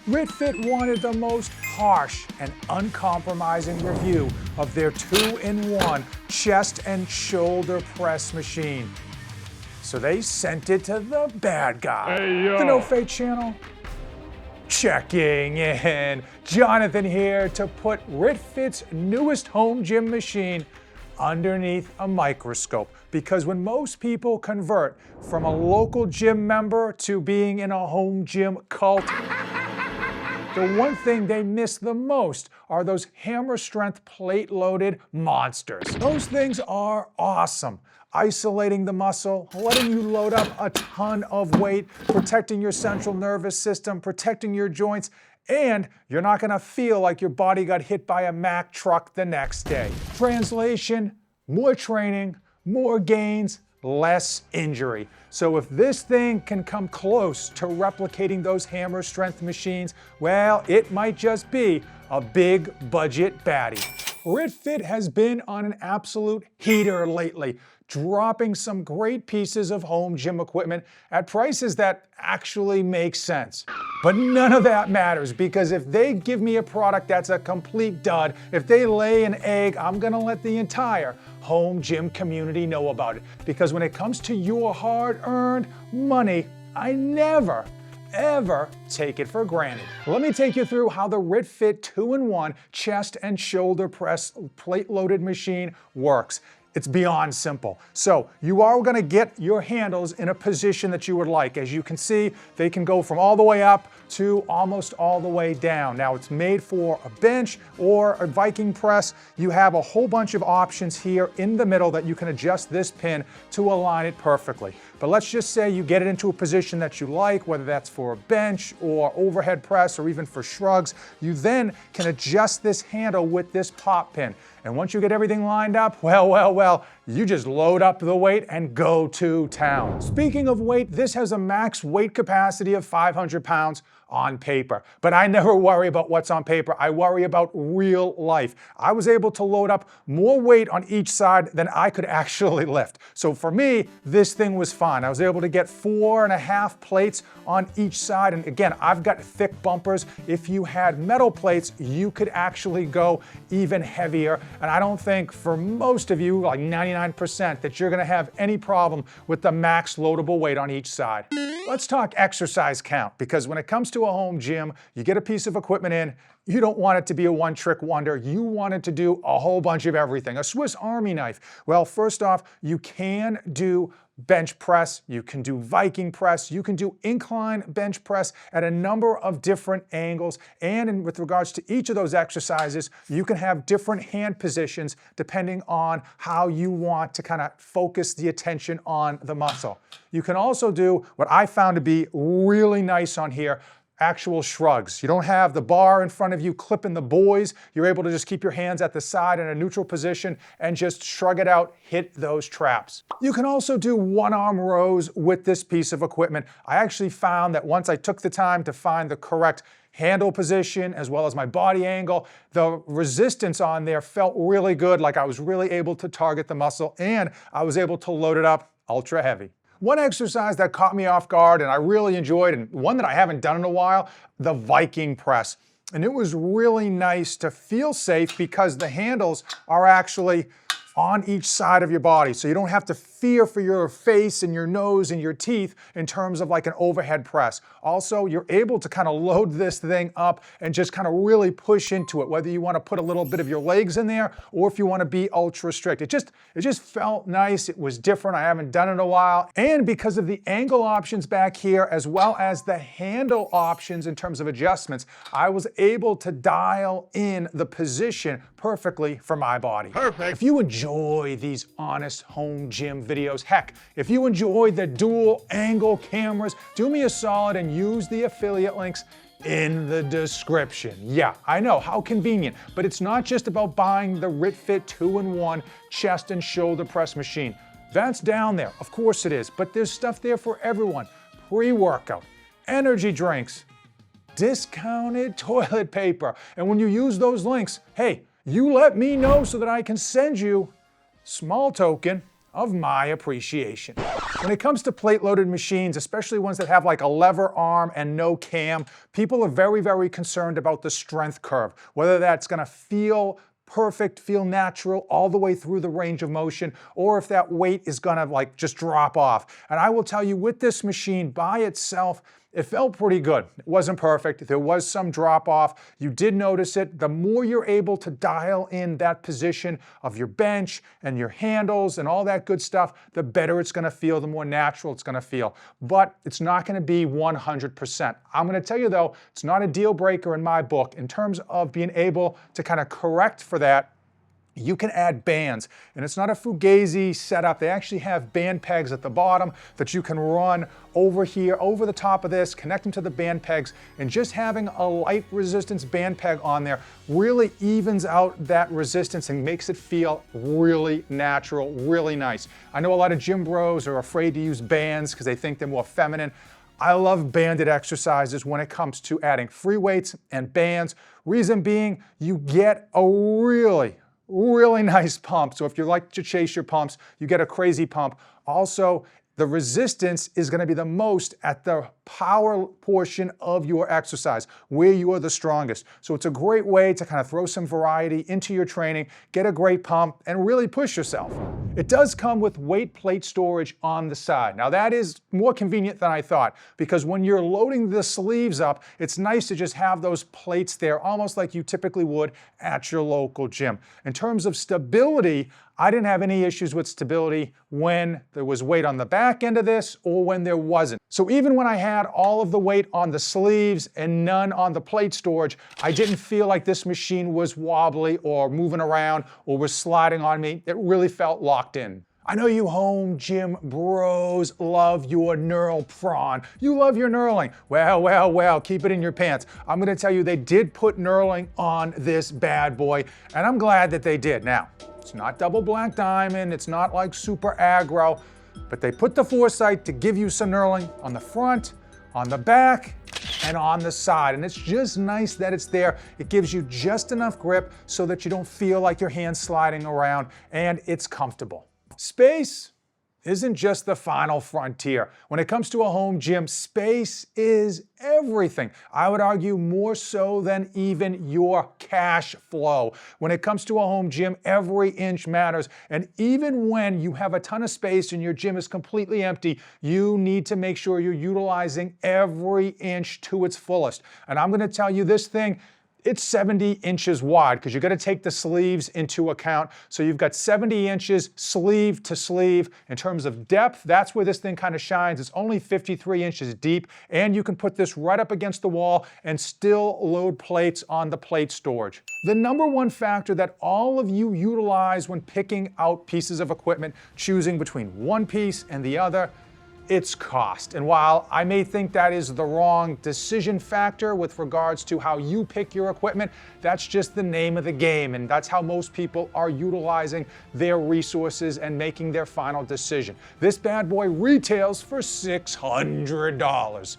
RitFit wanted the most harsh and uncompromising review of their 2-in-1 chest and shoulder press machine. So they sent it to the bad guy. Hey, yo. The No Fate channel. Checking in. Jonathan here to put RitFit's newest home gym machine underneath a microscope. Because when most people convert from a local gym member to being in a home gym cult, the one thing they miss the most are those hammer strength plate loaded monsters. Those things are awesome. Isolating the muscle, letting you load up a ton of weight, protecting your central nervous system, protecting your joints, and you're not gonna feel like your body got hit by a Mack truck the next day. Translation, more training, more gains, less injury. So if this thing can come close to replicating those hammer strength machines, well, it might just be a big budget baddie. RitFit has been on an absolute heater lately, dropping some great pieces of home gym equipment at prices that actually make sense. But none of that matters, because if they give me a product that's a complete dud, if they lay an egg, I'm gonna let the entire home gym community know about it. Because when it comes to your hard-earned money, I never, ever take it for granted. Let me take you through how the RitFit 2-in-1 chest and shoulder press plate-loaded machine works. It's beyond simple. So you are gonna get your handles in a position that you would like. As you can see, they can go from all the way up to almost all the way down. Now it's made for a bench or a Viking press. You have a whole bunch of options here in the middle that you can adjust this pin to align it perfectly. But let's just say you get it into a position that you like, whether that's for a bench or overhead press or even for shrugs. You then can adjust this handle with this pop pin. And once you get everything lined up, well, you just load up the weight and go to town. Speaking of weight, this has a max weight capacity of 500 pounds on paper. But I never worry about what's on paper. I worry about real life. I was able to load up more weight on each side than I could actually lift. So for me, this thing was fine. I was able to get 4.5 plates on each side. And again, I've got thick bumpers. If you had metal plates, you could actually go even heavier. And I don't think for most of you, like 99%, that you're gonna have any problem with the max loadable weight on each side. Let's talk exercise count, because when it comes to a home gym, you get a piece of equipment in, you don't want it to be a one-trick wonder. You want it to do a whole bunch of everything. A Swiss Army knife. Well, first off, you can do bench press, you can do Viking press, you can do incline bench press at a number of different angles. And with regards to each of those exercises, you can have different hand positions depending on how you want to kind of focus the attention on the muscle. You can also do what I found to be really nice on here, actual shrugs. You don't have the bar in front of you clipping the boys. You're able to just keep your hands at the side in a neutral position and just shrug it out, hit those traps. You can also do one-arm rows with this piece of equipment. I actually found that once I took the time to find the correct handle position as well as my body angle, the resistance on there felt really good, like I was really able to target the muscle, and I was able to load it up ultra heavy. One exercise that caught me off guard and I really enjoyed, and one that I haven't done in a while, the Viking press. And it was really nice to feel safe because the handles are actually on each side of your body. So you don't have to fear for your face and your nose and your teeth in terms of like an overhead press. Also, you're able to kind of load this thing up and just kind of really push into it, whether you want to put a little bit of your legs in there or if you want to be ultra strict. It just felt nice. It was different. I haven't done it in a while. And because of the angle options back here, as well as the handle options in terms of adjustments, I was able to dial in the position perfectly for my body. Perfect. If you enjoy these honest home gym videos, heck, if you enjoy the dual angle cameras, do me a solid and use the affiliate links in the description. Yeah, I know, how convenient, but it's not just about buying the RitFit 2-in-1 chest and shoulder press machine. That's down there, of course it is, but there's stuff there for everyone. Pre-workout, energy drinks, discounted toilet paper. And when you use those links, hey, you let me know so that I can send you small token of my appreciation. When it comes to plate-loaded machines, especially ones that have like a lever arm and no cam, people are very, very concerned about the strength curve, whether that's gonna feel perfect, feel natural all the way through the range of motion, or if that weight is gonna like just drop off. And I will tell you, with this machine by itself, it felt pretty good. It wasn't perfect. There was some drop off. You did notice it. The more you're able to dial in that position of your bench and your handles and all that good stuff, the better it's gonna feel, the more natural it's gonna feel. But it's not gonna be 100%. I'm gonna tell you though, it's not a deal breaker in my book. In terms of being able to kind of correct for that, you can add bands, and it's not a Fugazi setup. They actually have band pegs at the bottom that you can run over here, over the top of this, connect them to the band pegs, and just having a light resistance band peg on there really evens out that resistance and makes it feel really natural, really nice. I know a lot of gym bros are afraid to use bands because they think they're more feminine. I love banded exercises when it comes to adding free weights and bands. Reason being, you get a really nice pump. So if you like to chase your pumps, you get a crazy pump. Also, the resistance is going to be the most at the power portion of your exercise, where you are the strongest. So it's a great way to kind of throw some variety into your training, get a great pump, and really push yourself. It does come with weight plate storage on the side. Now that is more convenient than I thought, because when you're loading the sleeves up, it's nice to just have those plates there, almost like you typically would at your local gym. In terms of stability, I didn't have any issues with stability when there was weight on the back end of this or when there wasn't. So even when I had all of the weight on the sleeves and none on the plate storage, I didn't feel like this machine was wobbly or moving around or was sliding on me. It really felt locked in. I know you home gym bros love your knurl prawn. You love your knurling. Well, keep it in your pants. I'm gonna tell you, they did put knurling on this bad boy, and I'm glad that they did. Now, it's not double black diamond, it's not like super aggro, but they put the foresight to give you some knurling on the front, on the back, and on the side. And it's just nice that it's there. It gives you just enough grip so that you don't feel like your hand's sliding around, and it's comfortable. Space isn't just the final frontier. When it comes to a home gym, space is everything. I would argue more so than even your cash flow. When it comes to a home gym, every inch matters. And even when you have a ton of space and your gym is completely empty, you need to make sure you're utilizing every inch to its fullest. And I'm gonna tell you this thing, it's 70 inches wide because you're going to take the sleeves into account. So you've got 70 inches sleeve to sleeve. In terms of depth, that's where this thing kind of shines. It's only 53 inches deep, and you can put this right up against the wall and still load plates on the plate storage. The number one factor that all of you utilize when picking out pieces of equipment, choosing between one piece and the other, it's cost. And while I may think that is the wrong decision factor with regards to how you pick your equipment, that's just the name of the game, and that's how most people are utilizing their resources and making their final decision. This bad boy retails for $600.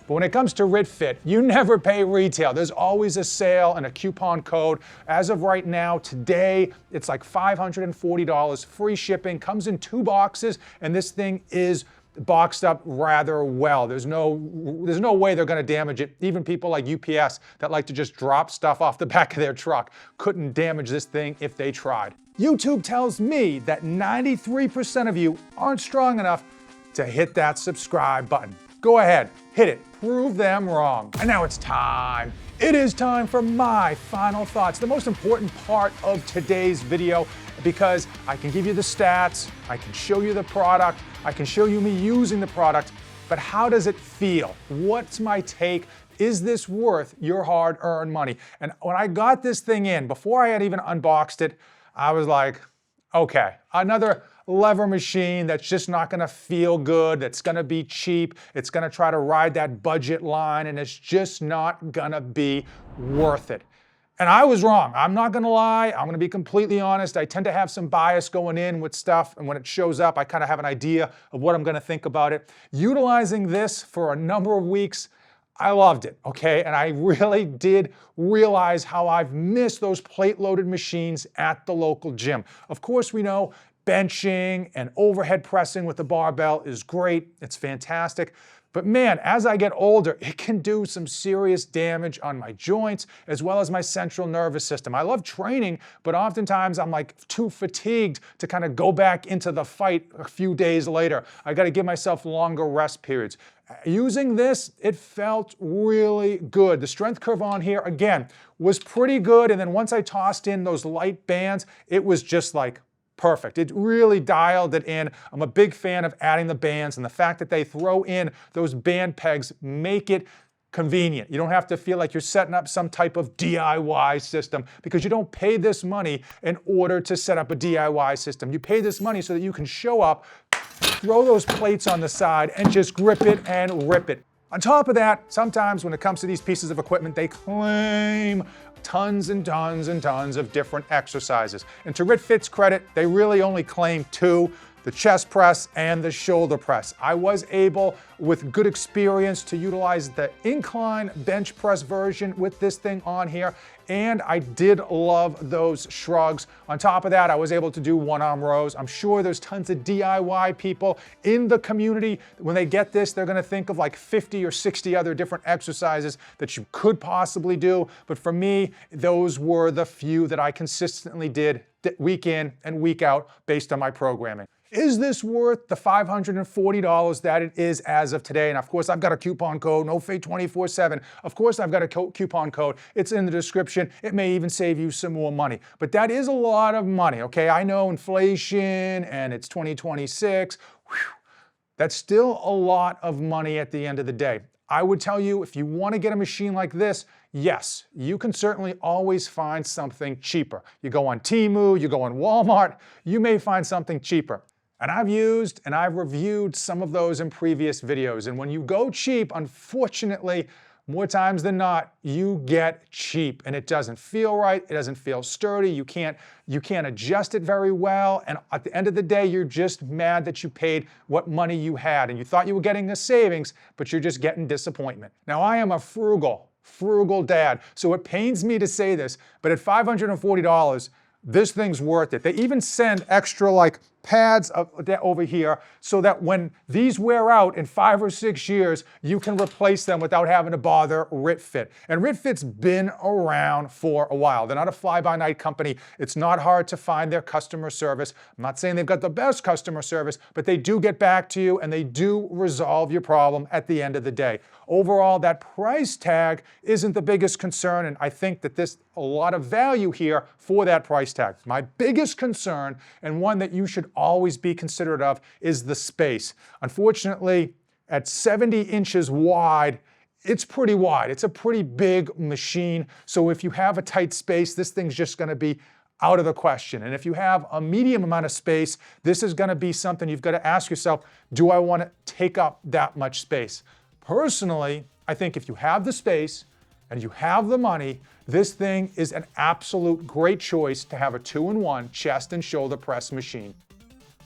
But when it comes to RitFit, you never pay retail. There's always a sale and a coupon code. As of right now, today, it's like $540, free shipping, comes in 2 boxes, and this thing is boxed up rather well. There's no way they're gonna damage it. Even people like UPS that like to just drop stuff off the back of their truck couldn't damage this thing if they tried. YouTube tells me that 93% of you aren't strong enough to hit that subscribe button. Go ahead, hit it, prove them wrong. And now it's time. It is time for my final thoughts, the most important part of today's video, because I can give you the stats, I can show you the product, I can show you me using the product, but how does it feel? What's my take? Is this worth your hard-earned money? And when I got this thing in, before I had even unboxed it, I was like, okay, another lever machine that's just not gonna feel good, that's gonna be cheap, it's gonna try to ride that budget line, and it's just not gonna be worth it. And I was wrong. I'm not gonna lie, I'm gonna be completely honest. I tend to have some bias going in with stuff, and when it shows up, I kind of have an idea of what I'm gonna think about it. Utilizing this for a number of weeks, I loved it, okay? And I really did realize how I've missed those plate-loaded machines at the local gym. Of course, we know benching and overhead pressing with the barbell is great. It's fantastic. But man, as I get older, it can do some serious damage on my joints as well as my central nervous system. I love training, but oftentimes I'm like too fatigued to kind of go back into the fight a few days later. I got to give myself longer rest periods. Using this, it felt really good. The strength curve on here, again, was pretty good. And then once I tossed in those light bands, it was just like perfect. It really dialed it in. I'm a big fan of adding the bands, and the fact that they throw in those band pegs make it convenient. You don't have to feel like you're setting up some type of DIY system, because you don't pay this money in order to set up a DIY system. You pay this money so that you can show up, throw those plates on the side, and just grip it and rip it. On top of that, sometimes when it comes to these pieces of equipment, they claim tons and tons and tons of different exercises. And to RitFit's credit, they really only claim two: the chest press and the shoulder press. I was able, with good experience, to utilize the incline bench press version with this thing on here, and I did love those shrugs. On top of that, I was able to do one-arm rows. I'm sure there's tons of DIY people in the community. When they get this, they're gonna think of like 50 or 60 other different exercises that you could possibly do. But for me, those were the few that I consistently did week in and week out based on my programming. Is this worth the $540 that it is as of today? And of course, I've got a coupon code, NoFate247. Of course, I've got a coupon code. It's in the description. It may even save you some more money. But that is a lot of money, okay? I know inflation and it's 2026. Whew. That's still a lot of money at the end of the day. I would tell you, if you want to get a machine like this, yes, you can certainly always find something cheaper. You go on Temu, you go on Walmart, you may find something cheaper. And I've used and I've reviewed some of those in previous videos. And when you go cheap, unfortunately, more times than not, you get cheap, and it doesn't feel right. It doesn't feel sturdy. You can't adjust it very well. And at the end of the day, you're just mad that you paid what money you had, and you thought you were getting a savings, but you're just getting disappointment. Now, I am a frugal dad, so it pains me to say this, but at $540, this thing's worth it. They even send extra like pads over here so that when these wear out in 5 or 6 years, you can replace them without having to bother RitFit. And RitFit's been around for a while. They're not a fly-by-night company. It's not hard to find their customer service. I'm not saying they've got the best customer service, but they do get back to you and they do resolve your problem at the end of the day. Overall, that price tag isn't the biggest concern, and I think that there's a lot of value here for that price tag. My biggest concern, and one that you should always be considerate of, is the space. Unfortunately, at 70 inches wide, it's pretty wide. It's a pretty big machine. So if you have a tight space, this thing's just gonna be out of the question. And if you have a medium amount of space, this is gonna be something you've gotta ask yourself, do I wanna take up that much space? Personally, I think if you have the space and you have the money, this thing is an absolute great choice to have a 2-in-1 chest and shoulder press machine.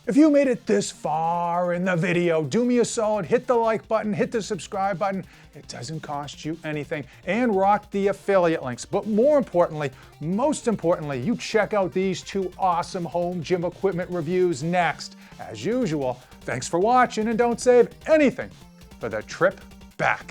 If you made it this far in the video, do me a solid, hit the like button, hit the subscribe button. It doesn't cost you anything, and rock the affiliate links. But more importantly, most importantly, you check out these 2 awesome home gym equipment reviews next. As usual, thanks for watching, and don't save anything for the trip back.